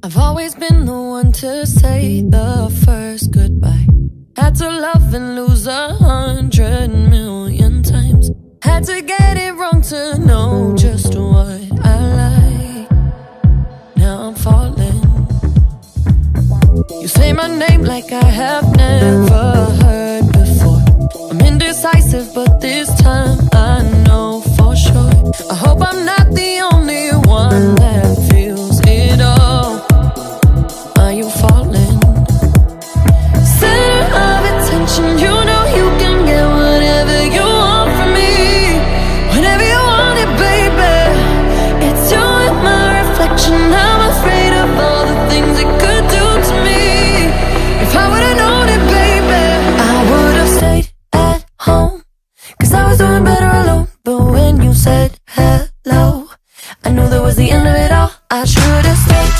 I've always been the one to say the first goodbye. Had to love and lose 100,000,000 times. Had to get it wrong to know just what I like. Now I'm falling. You say my name like I have never heard before. I'm indecisive, but this time I know for sure. I hope I'm not the only one that feels it all. Are you falling? Center of attention, you know you can get whatever you want from me. Whenever you want it, baby. It's you and my reflection. I'm afraid of all the things it could do to me. If I would've known it, baby, I would've stayed at home, 'cause I was doing better alone. But when you said hello, I knew that was the end of it all. I should've stayed